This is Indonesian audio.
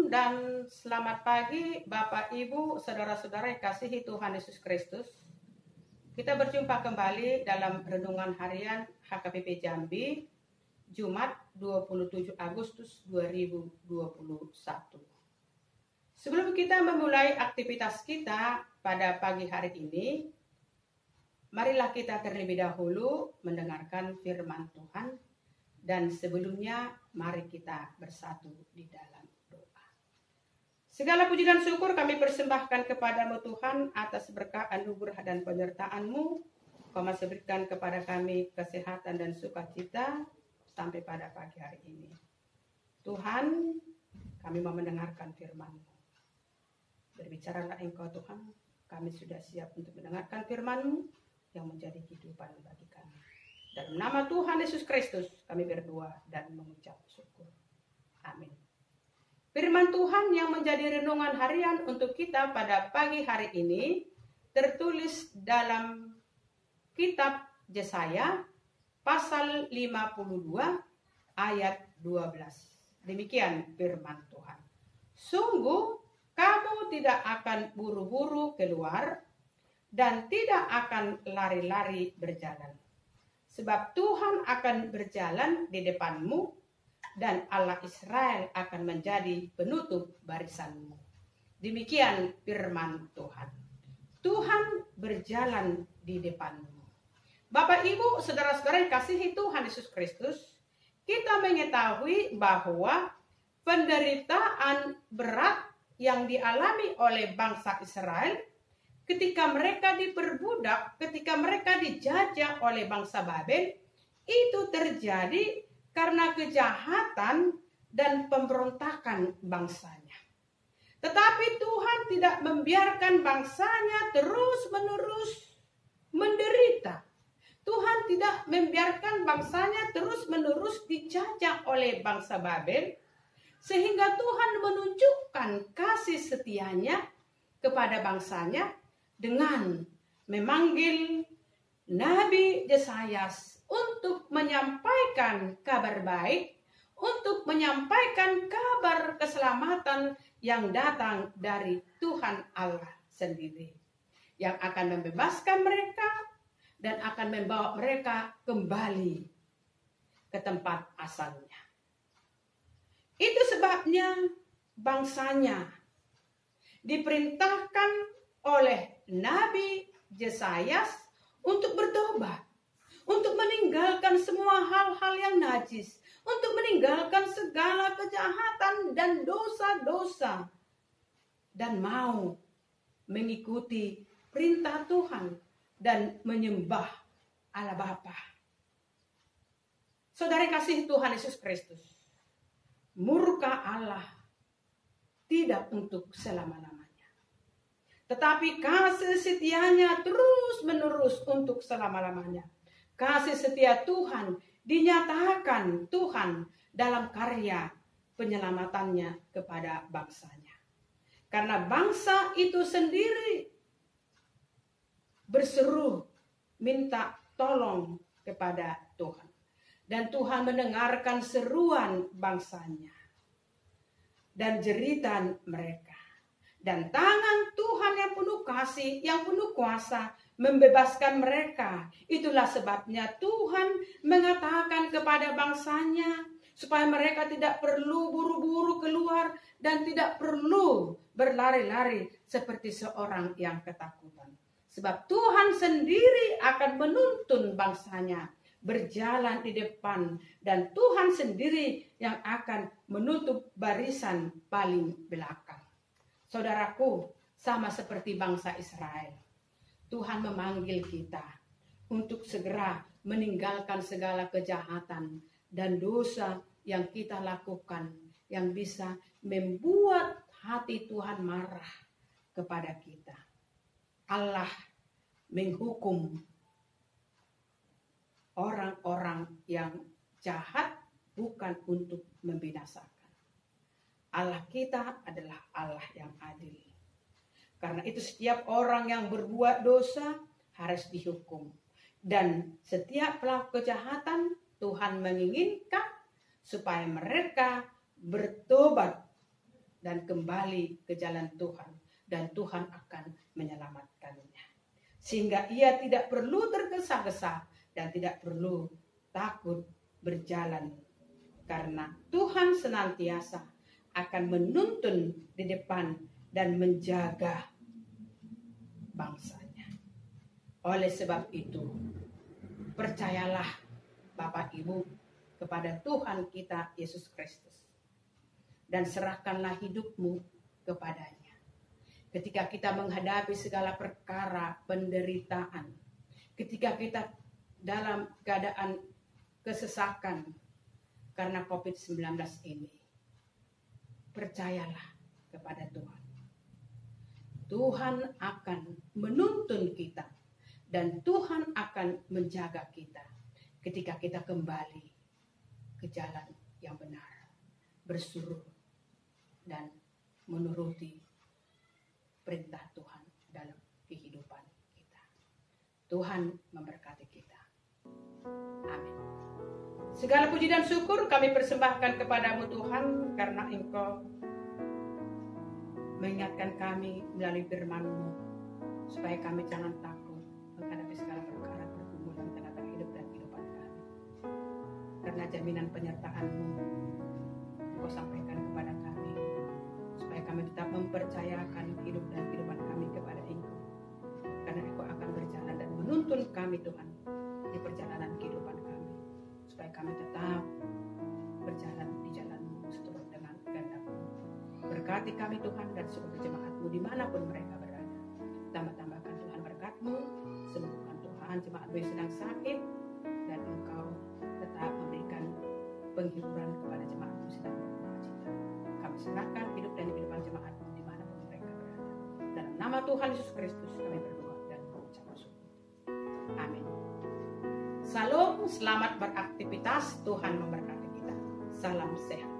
Shalom dan selamat pagi Bapak Ibu Saudara-saudara yang kasihi Tuhan Yesus Kristus. Kita berjumpa kembali dalam Renungan Harian HKBP Jambi Jumat 27 Agustus 2021. Sebelum kita memulai aktivitas kita pada pagi hari ini, marilah kita terlebih dahulu mendengarkan firman Tuhan. Dan sebelumnya mari kita bersatu di dalam doa. Segala puji dan syukur kami persembahkan kepadamu Tuhan atas berkah anugerah dan penyertaan-Mu. Kau masih berikan kepada kami kesehatan dan sukacita sampai pada pagi hari ini. Tuhan, kami mau mendengarkan firman-Mu. Berbicaralah Engkau Tuhan, kami sudah siap untuk mendengarkan firman-Mu yang menjadi kehidupan bagi kami. Dalam nama Tuhan Yesus Kristus kami berdoa dan mengucap syukur. Amin. Firman Tuhan yang menjadi renungan harian untuk kita pada pagi hari ini tertulis dalam kitab Yesaya pasal 52 ayat 12. Demikian firman Tuhan. Sungguh kamu tidak akan buru-buru keluar dan tidak akan lari-lari berjalan. Sebab Tuhan akan berjalan di depanmu dan Allah Israel akan menjadi penutup barisanmu. Demikian firman Tuhan. Tuhan berjalan di depanmu. Bapak Ibu, saudara-saudara yang kasihi Tuhan Yesus Kristus, kita mengetahui bahwa penderitaan berat yang dialami oleh bangsa Israel ketika mereka diperbudak, ketika mereka dijajah oleh bangsa Babel, itu terjadi karena kejahatan dan pemberontakan bangsanya. Tetapi Tuhan tidak membiarkan bangsanya terus-menerus menderita. Tuhan tidak membiarkan bangsanya terus-menerus dijajah oleh bangsa Babel, sehingga Tuhan menunjukkan kasih setianya kepada bangsanya dengan memanggil Nabi Yesaya untuk menyampaikan kabar baik, untuk menyampaikan kabar keselamatan yang datang dari Tuhan Allah sendiri, yang akan membebaskan mereka dan akan membawa mereka kembali ke tempat asalnya. Itu sebabnya bangsanya diperintahkan oleh Nabi Yesaya untuk bertobat, untuk meninggalkan semua hal-hal yang najis, untuk meninggalkan segala kejahatan dan dosa-dosa, dan mau mengikuti perintah Tuhan dan menyembah Allah Bapa. Saudara kasih Tuhan Yesus Kristus, murka Allah tidak untuk selama-lamanya. Tetapi kasih setianya terus-menerus untuk selama-lamanya. Kasih setia Tuhan dinyatakan Tuhan dalam karya penyelamatannya kepada bangsanya. Karena bangsa itu sendiri berseru minta tolong kepada Tuhan. Dan Tuhan mendengarkan seruan bangsanya dan jeritan mereka. Dan tangan Tuhan yang penuh kasih, yang penuh kuasa membebaskan mereka. Itulah sebabnya Tuhan mengatakan kepada bangsanya supaya mereka tidak perlu buru-buru keluar dan tidak perlu berlari-lari seperti seorang yang ketakutan. Sebab Tuhan sendiri akan menuntun bangsanya berjalan di depan dan Tuhan sendiri yang akan menutup barisan paling belakang. Saudaraku, sama seperti bangsa Israel, Tuhan memanggil kita untuk segera meninggalkan segala kejahatan dan dosa yang kita lakukan yang bisa membuat hati Tuhan marah kepada kita. Allah menghukum orang-orang yang jahat bukan untuk membinasakan. Allah kita adalah Allah yang adil. Karena itu setiap orang yang berbuat dosa harus dihukum. Dan setiap pelaku kejahatan Tuhan menginginkan supaya mereka bertobat dan kembali ke jalan Tuhan, dan Tuhan akan menyelamatkannya. Sehingga ia tidak perlu tergesa-gesa dan tidak perlu takut berjalan, karena Tuhan senantiasa akan menuntun di depan dan menjaga bangsanya. Oleh sebab itu, percayalah Bapak Ibu kepada Tuhan kita Yesus Kristus, dan serahkanlah hidupmu kepadanya. Ketika kita menghadapi segala perkara penderitaan, ketika kita dalam keadaan kesesakan karena COVID-19 ini, percayalah kepada Tuhan. Tuhan akan menuntun kita dan Tuhan akan menjaga kita ketika kita kembali ke jalan yang benar, bersuruh dan menuruti perintah Tuhan dalam kehidupan kita. Tuhan memberkati kita. Amin. Segala puji dan syukur kami persembahkan kepadamu Tuhan, karena Engkau mengingatkan kami melalui firman-Mu, supaya kami jangan takut menghadapi segala perkara pergumulan tentang hidup dan kehidupan kami. Karena jaminan penyertaan-Mu Engkau sampaikan kepada kami, supaya kami tetap mempercayakan hidup dan kehidupan kami kepada Engkau. Karena Engkau akan berjalan dan menuntun kami Tuhan di perjalanan kehidupan kami, supaya kami tetap berjalan di jalan-Mu seturut dengan kehendak-Mu. Berkati kami Tuhan dan seluruh jemaat-Mu dimanapun mereka berada. Tambah-tambahkan Tuhan berkat-Mu, sembuhkan Tuhan jemaat-Mu yang sedang sakit, dan Engkau tetap memberikan penghiburan kepada jemaat-Mu sedang berduka cita. Kami serahkan hidup dan kehidupan jemaat-Mu dimanapun mereka berada. Dalam nama Tuhan Yesus Kristus kami berdoa dan mengucap syukur. Amin. Salam, selamat beraktivitas. Tuhan memberkati kita. Salam sehat.